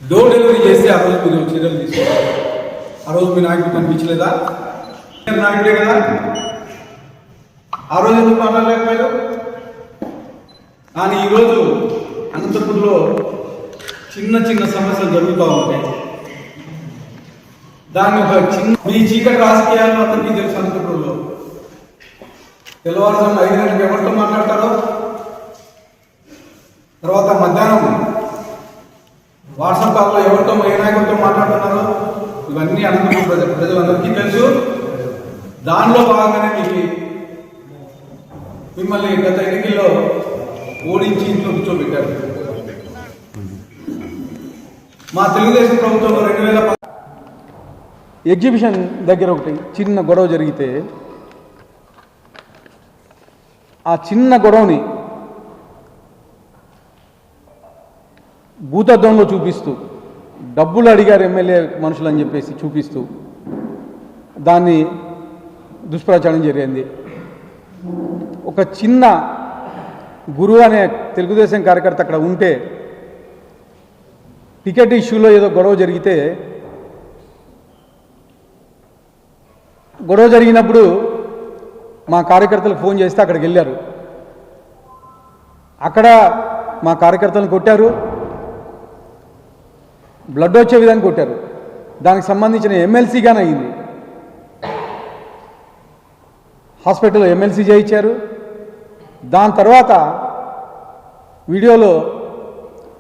Door delivery చేస్తే ఆ రోజు మీరు చర్యలు తీసుకోవాలి. ఆ రోజు మీ నాయకుడు కనిపించలేదా? నాయకుడే కదా, ఆ రోజు ఎందుకు మాట్లాడలేకపోయారు? కానీ ఈరోజు అనంతపురంలో చిన్న చిన్న సమస్యలు జరుగుతూ ఉంటాయి. దాన్ని ఒక చిన్న మీ చీకటి రాజకీయాలు అందరికీ తెలుసు. అనంతపురంలో తెల్లవారుజాము 5 గంటలకు ఎవరితో మాట్లాడతారో, తర్వాత మధ్యాహ్నం వాట్సాప్ కాల్లో ఎవరితో ఏ నాయకులతో మాట్లాడుతున్నారో ఇవన్నీ అనంతపురం ప్రజలందరికీ తెలుసు. దానిలో భాగంగానే మిమ్మల్ని గత ఎన్నికల్లో ఓడించి ఇంట్లో కూర్చోబెట్టారు. మా తెలుగుదేశం ప్రభుత్వంలో 2010 ఎగ్జిబిషన్ దగ్గర ఒకటి చిన్న గొడవ జరిగితే ఆ చిన్న గొడవని భూతద్దంలో చూపిస్తూ డబ్బులు అడిగారు ఎమ్మెల్యే మనుషులు అని చెప్పేసి చూపిస్తూ దాన్ని దుష్ప్రచారం జరిగింది. ఒక చిన్న గురువు అనే తెలుగుదేశం కార్యకర్త అక్కడ ఉంటే టికెట్ ఇష్యూలో ఏదో గొడవ జరిగితే గొడవ జరిగినప్పుడు మా కార్యకర్తలకు ఫోన్ చేస్తే అక్కడికి వెళ్ళారు. అక్కడ మా కార్యకర్తలను కొట్టారు, బ్లడ్ వచ్చే విధంగా కొట్టారు. దానికి సంబంధించిన ఎమ్మెల్సీగానే అయింది. హాస్పిటల్లో ఎమ్మెల్సీ చేయించారు. దాని తర్వాత వీడియోలో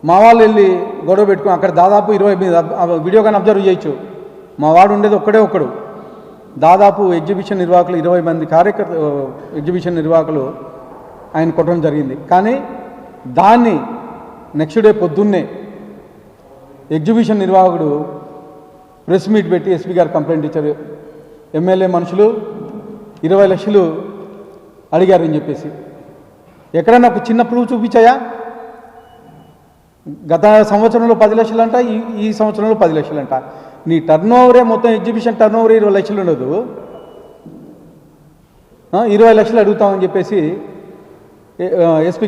మా వాళ్ళు వెళ్ళి గొడవ పెట్టుకుని అక్కడ దాదాపు 20 వీడియో కానీ అబ్జర్వ్ చేయొచ్చు. మా వాడు ఉండేది ఒక్కడు. దాదాపు ఎగ్జిబిషన్ నిర్వాహకులు 20 మంది ఎగ్జిబిషన్ నిర్వాహకులు ఆయన కొట్టడం జరిగింది. కానీ దాన్ని నెక్స్ట్ డే పొద్దున్నే ఎగ్జిబిషన్ నిర్వాహకుడు ప్రెస్ మీట్ పెట్టి ఎస్పీ గారు కంప్లైంట్ ఇచ్చారు. ఎమ్మెల్యే మనుషులు 20 లక్షలు అడిగారని చెప్పేసి. ఎక్కడైనా ఒక చిన్న ప్రూఫ్ చూపించాయా? గత సంవత్సరంలో 10 లక్షలు అంట, ఈ సంవత్సరంలో 10 లక్షలు అంట. నీ టర్న్ ఓవరే మొత్తం ఎగ్జిబిషన్ టర్న్ ఓవర్ 20 లక్షలు ఉండదు. 20 లక్షలు అడుగుతామని చెప్పేసి ఎస్పీ